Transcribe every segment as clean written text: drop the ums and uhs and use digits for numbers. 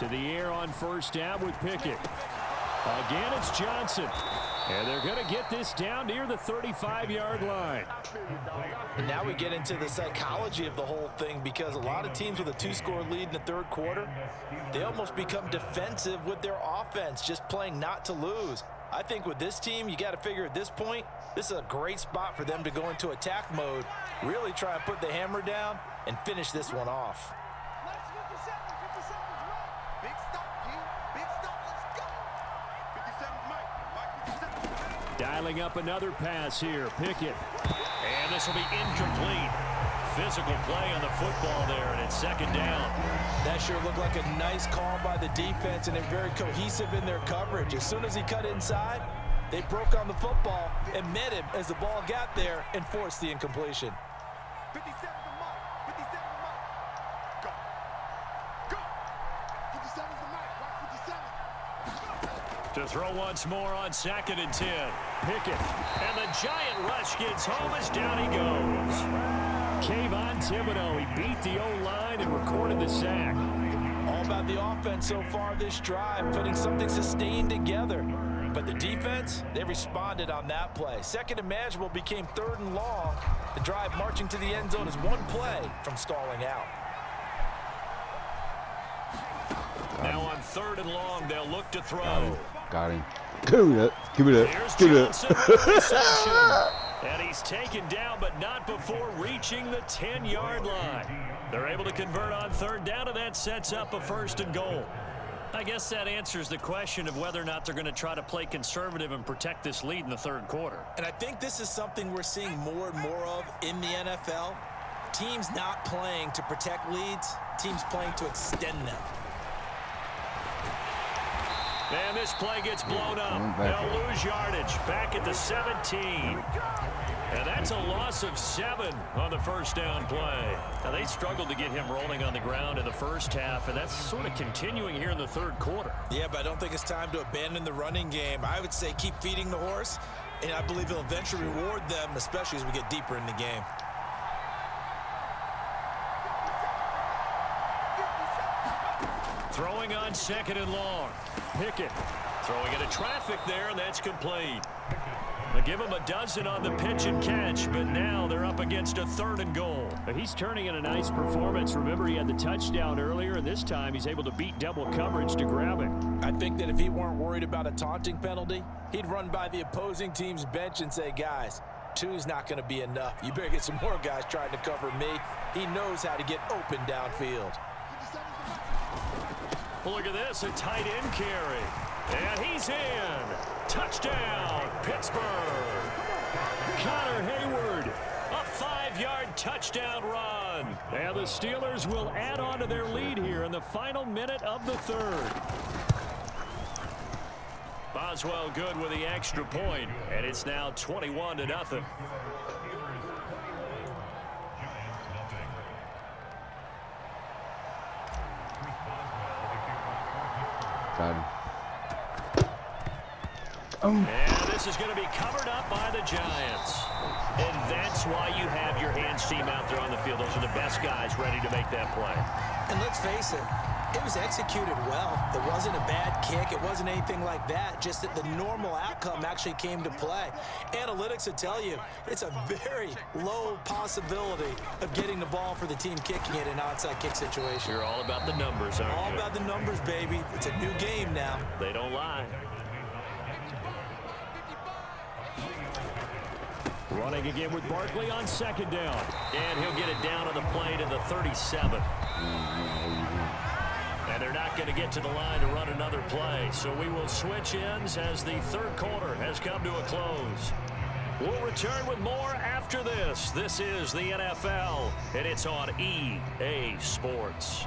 To the air on first down with Pickett. Again, it's Johnson. And they're going to get this down near the 35-yard line. And now we get into the psychology of the whole thing, because a lot of teams with a 2-score lead in the third quarter, they almost become defensive with their offense, just playing not to lose. I think with this team, you got to figure at this point, this is a great spot for them to go into attack mode, really try and put the hammer down and finish this one off. Dialing up another pass here. Pickett. And this will be incomplete. Physical play on the football there, and it's second down. That sure looked like a nice call by the defense, and they're very cohesive in their coverage. As soon as he cut inside, they broke on the football and met him as the ball got there and forced the incompletion. 57 to Mike. 57 to Mike. Go. Go. 57 to Mike. Right, 57. To throw once more on 2nd and 10. Pickett. And the giant rush gets home as down he goes. Kayvon Thibodeau, he beat the O-line and recorded the sack. All about the offense so far this drive, putting something sustained together. But the defense, they responded on that play. Second and manageable became 3rd and long. The drive marching to the end zone is one play from stalling out. Now on 3rd and long, they'll look to throw. Got him. Give me that. Give me that. Here's Give me Johnson with that. reception. And he's taken down, but not before reaching the 10-yard line. They're able to convert on 3rd down, and that sets up a 1st and goal. I guess that answers the question of whether or not they're going to try to play conservative and protect this lead in the 3rd quarter. And I think this is something we're seeing more and more of in the NFL. Teams not playing to protect leads, teams playing to extend them. And this play gets blown up. They'll lose yardage back at the 17. And that's a loss of 7 on the 1st down play. Now, they struggled to get him rolling on the ground in the first half, and that's sort of continuing here in the 3rd quarter. Yeah, but I don't think it's time to abandon the running game. I would say keep feeding the horse, and I believe he'll eventually reward them, especially as we get deeper in the game. Throwing on 2nd and long. Pickett throwing into traffic there, and that's complete. They give him a dozen on the pitch and catch, but now they're up against a 3rd and goal. But he's turning in a nice performance. Remember, he had the touchdown earlier, and this time he's able to beat double coverage to grab it. I think that if he weren't worried about a taunting penalty, he'd run by the opposing team's bench and say, guys, 2's not going to be enough. You better get some more guys trying to cover me. He knows how to get open downfield. Well, look at this, a tight end carry. And he's in. Touchdown, Pittsburgh. Connor Hayward, a 5-yard touchdown run. And the Steelers will add on to their lead here in the final minute of the 3rd. Boswell good with the extra point, and it's now 21-0. Got him. And this is going to be covered up by the Giants. And that's why you have your hands team out there on the field. Those are the best guys ready to make that play. And let's face it, it was executed well. It wasn't a bad kick. It wasn't anything like that. Just that the normal outcome actually came to play. Analytics will tell you it's a very low possibility of getting the ball for the team kicking it in an onside kick situation. You're all about the numbers, aren't you? All about the numbers, baby. It's a new game now. They don't lie. Running again with Barkley on 2nd down. And he'll get it down on the play to the 37. And they're not going to get to the line to run another play. So we will switch ends as the 3rd quarter has come to a close. We'll return with more after this. This is the NFL, and it's on EA Sports.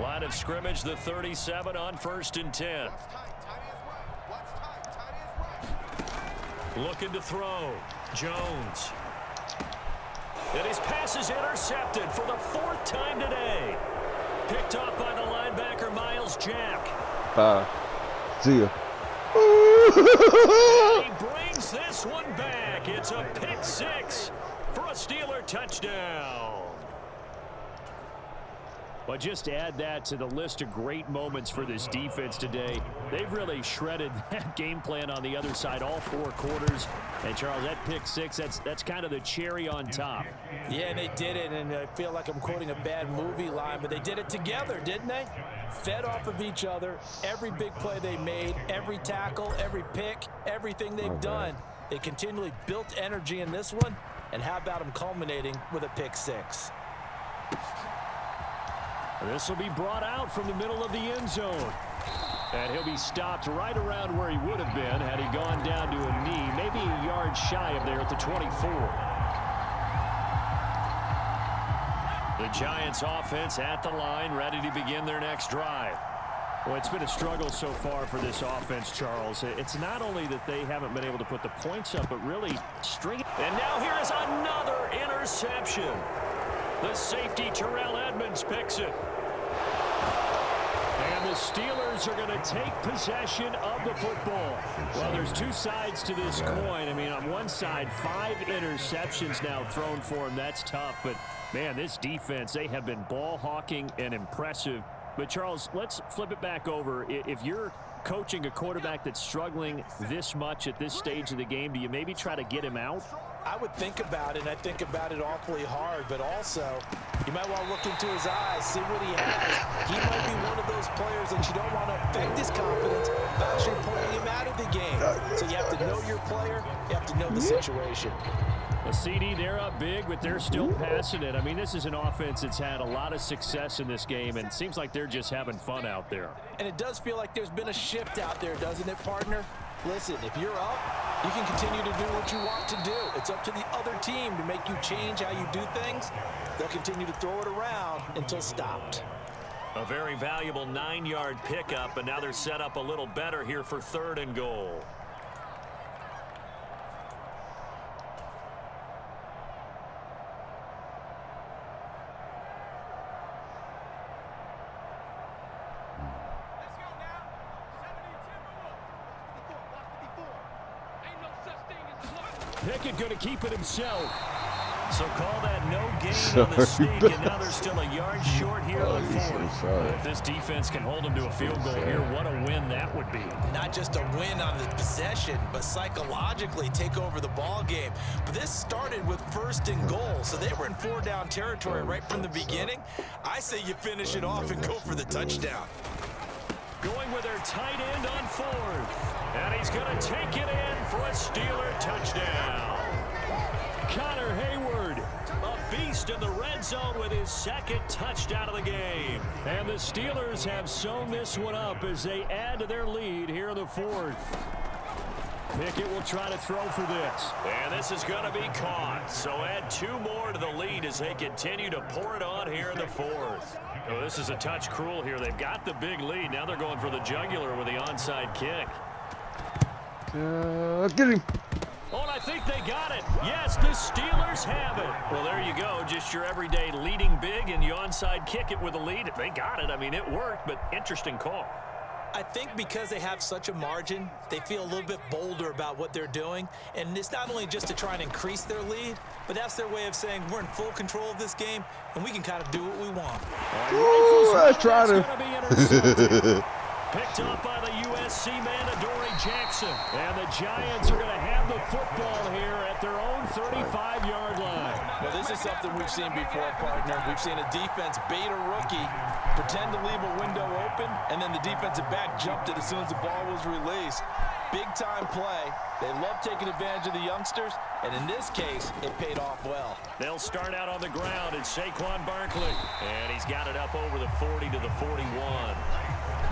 Line of scrimmage, the 37 on 1st and 10. Looking to throw. Jones. And his pass is intercepted for the 4th time today. Picked off by the linebacker, Miles Jack. See ya. He brings this one back. It's a pick six for a Steeler touchdown. But just add that to the list of great moments for this defense today. They've really shredded that game plan on the other side all 4 quarters. And, Charles, that pick six, that's kind of the cherry on top. Yeah, and they did it, and I feel like I'm quoting a bad movie line, but they did it together, didn't they? Fed off of each other, every big play they made, every tackle, every pick, everything they've done. They continually built energy in this one, and how about them culminating with a pick six? This will be brought out from the middle of the end zone. And he'll be stopped right around where he would have been had he gone down to a knee, maybe a yard shy of there at the 24. The Giants offense at the line, ready to begin their next drive. Well, it's been a struggle so far for this offense, Charles. It's not only that they haven't been able to put the points up, but really string it. And now here is another interception. The safety, Terrell Edmonds, picks it. And the Steelers are going to take possession of the football. Well, there's 2 sides to this coin. I mean, on one side, 5 interceptions now thrown for him. That's tough. But, man, this defense, they have been ball hawking and impressive. But, Charles, let's flip it back over. If you're coaching a quarterback that's struggling this much at this stage of the game, do you maybe try to get him out? I would think about it, and I think about it awfully hard, but also you might want to look into his eyes, see what he has. He might be one of those players that you don't want to affect his confidence by actually pulling him out of the game. So you have to know your player, you have to know the situation. A CD, they're up big, but they're still passing it. I mean, this is an offense that's had a lot of success in this game, and it seems like they're just having fun out there. And it does feel like there's been a shift out there, doesn't it, partner? Listen, if you're up, you can continue to do what you want to do. It's up to the other team to make you change how you do things. They'll continue to throw it around until stopped. A very valuable 9-yard pickup, and now they're set up a little better here for 3rd and goal. Pickett going to keep it himself. So call that no gain on the sneak, and now they're still a yard short here on 4th. If this defense can hold them to a field goal here, what a win that would be. Not just a win on the possession, but psychologically take over the ball game. But this started with 1st and goal, so they were in 4-down territory right from the beginning. I say you finish it off and go for the touchdown. Going with their tight end on 4th. And he's going to take it in for a Steeler touchdown. Connor Hayward, a beast in the red zone with his 2nd touchdown of the game. And the Steelers have sewn this one up as they add to their lead here in the 4th. Pickett will try to throw for this. And this is going to be caught. So add 2 more to the lead as they continue to pour it on here in the 4th. Oh, this is a touch cruel here. They've got the big lead. Now they're going for the jugular with the onside kick. Get him. Oh, and I think they got it. Yes, the Steelers have it. Well, there you go. Just your everyday leading big, and you onside kick it with a lead. They got it. I mean, it worked, but interesting call. I think because they have such a margin, they feel a little bit bolder about what they're doing. And it's not only just to try and increase their lead, but that's their way of saying we're in full control of this game, and we can kind of do what we want. Ooh, let's try to. Picked up by the USC man, Adoree Jackson. And the Giants are going to have the football here at their own 35-yard line. Well, this is something we've seen before, partner. We've seen a defense bait a rookie, pretend to leave a window open, and then the defensive back jumped it as soon as the ball was released. Big-time play. They love taking advantage of the youngsters, and in this case, it paid off well. They'll start out on the ground. It's Saquon Barkley. And he's got it up over the 40 to the 41.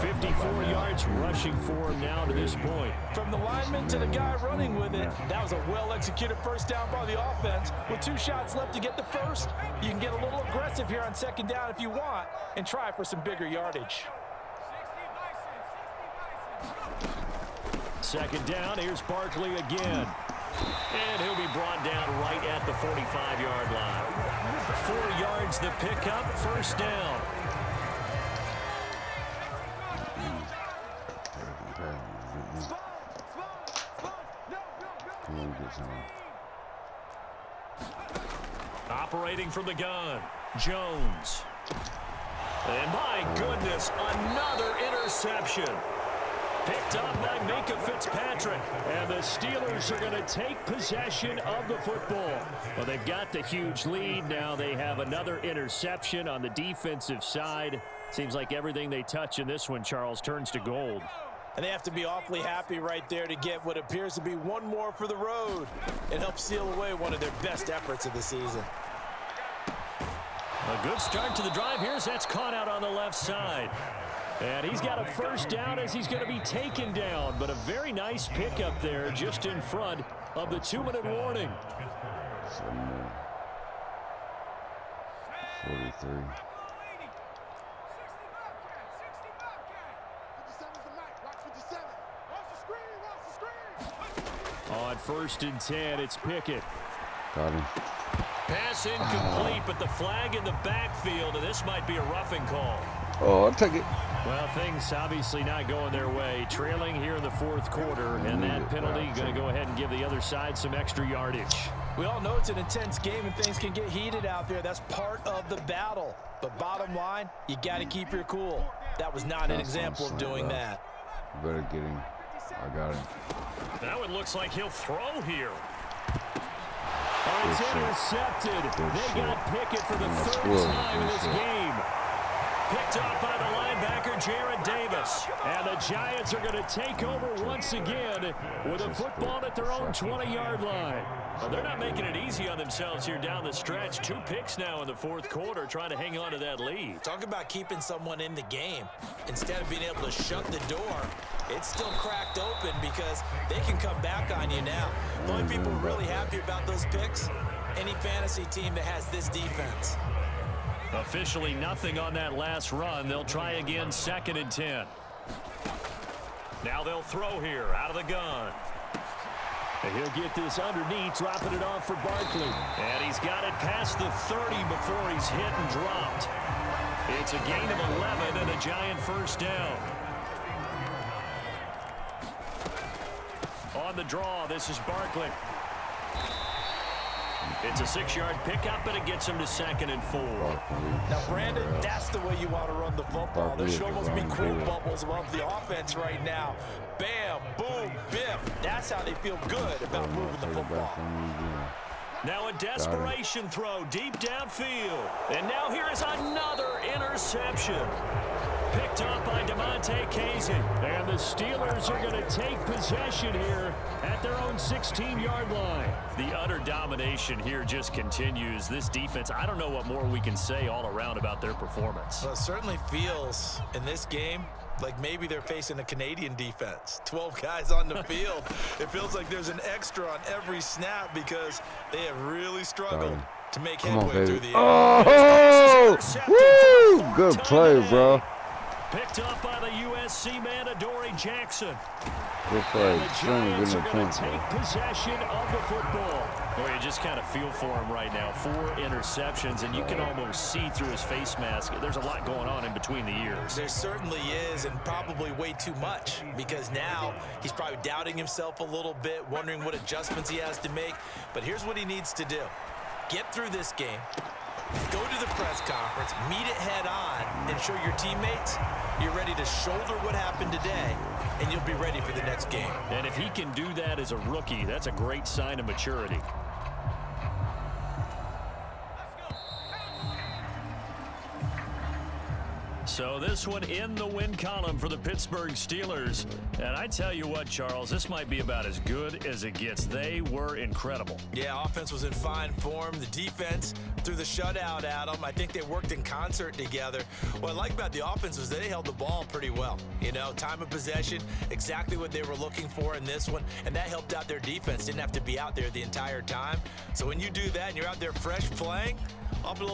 54 yards rushing for him now to this point. From the lineman to the guy running with it, that was a well-executed 1st down by the offense. With 2 shots left to get the 1st, you can get a little aggressive here on 2nd down if you want and try for some bigger yardage. 2nd down, here's Barkley again. And he'll be brought down right at the 45-yard line. 4 yards the pickup, 1st down. Operating from the gun, Jones. And my goodness, another interception. Picked up by Minka Fitzpatrick. And the Steelers are going to take possession of the football. Well, they've got the huge lead. Now they have another interception on the defensive side. Seems like everything they touch in this one, Charles, turns to gold. And they have to be awfully happy right there to get what appears to be one more for the road. It helps seal away one of their best efforts of the season. A good start to the drive here as that's caught out on the left side. And he's got a first down as he's going to be taken down. But a very nice pickup there just in front of the 2-minute warning. 43. On 1st and 10, it's Pickett. Got him. Pass incomplete, but the flag in the backfield, and this might be a roughing call. Oh, I'll take it. Well, things obviously not going their way. Trailing here in the 4th quarter, and that penalty going to go ahead and give the other side some extra yardage. We all know it's an intense game and things can get heated out there. That's part of the battle. But bottom line, you got to keep your cool. That was not an example of doing that. You better get him. I got him. Now it looks like he'll throw here. Oh, it's intercepted. They got Pickett for the 3rd time in this game. Picked off by the linebacker, Jared Davis. And the Giants are going to take over once again with a football at their own 20-yard line. Well, they're not making it easy on themselves here down the stretch. 2 picks now in the 4th quarter trying to hang on to that lead. Talk about keeping someone in the game. Instead of being able to shut the door, it's still cracked open because they can come back on you now. The only people really happy about those picks, any fantasy team that has this defense. Officially nothing on that last run. They'll try again 2nd and 10. Now they'll throw here out of the gun. And he'll get this underneath, dropping it off for Barkley. And he's got it past the 30 before he's hit and dropped. It's a gain of 11 and a Giant first down. On the draw, this is Barkley. It's a 6-yard pickup, and it gets him to 2nd and 4. Now, Brandon, that's the way you want to run the football. There should almost be quote bubbles above the offense right now. Bam, boom, biff. That's how they feel good about moving the football. Now a desperation throw deep downfield. And now here is another interception. Picked up by DeMonte Casey. And the Steelers are going to take possession here at their own 16-yard line. The utter domination here just continues. This defense, I don't know what more we can say all around about their performance. Well, it certainly feels in this game like maybe they're facing a Canadian defense. 12 guys on the field. It feels like there's an extra on every snap because they have really struggled to make headway through the air. Oh! Woo! Good play, bro. Picked up by the USC man, Adoree Jackson. Good play. The Giants are going to take possession of the football. Boy, you just kind of feel for him right now. 4 interceptions, and you can almost see through his face mask. There's a lot going on in between the ears. There certainly is, and probably way too much, because now he's probably doubting himself a little bit, wondering what adjustments he has to make. But here's what he needs to do. Get through this game. Go to the press conference, meet it head on, and show your teammates you're ready to shoulder what happened today, and you'll be ready for the next game. And if he can do that as a rookie, that's a great sign of maturity. So this one in the win column for the Pittsburgh Steelers. And I tell you what, Charles, this might be about as good as it gets. They were incredible. Yeah, offense was in fine form. The defense threw the shutout at them. I think they worked in concert together. What I like about the offense was they held the ball pretty well. You know, time of possession, exactly what they were looking for in this one. And that helped out their defense. Didn't have to be out there the entire time. So when you do that and you're out there fresh playing, I'll be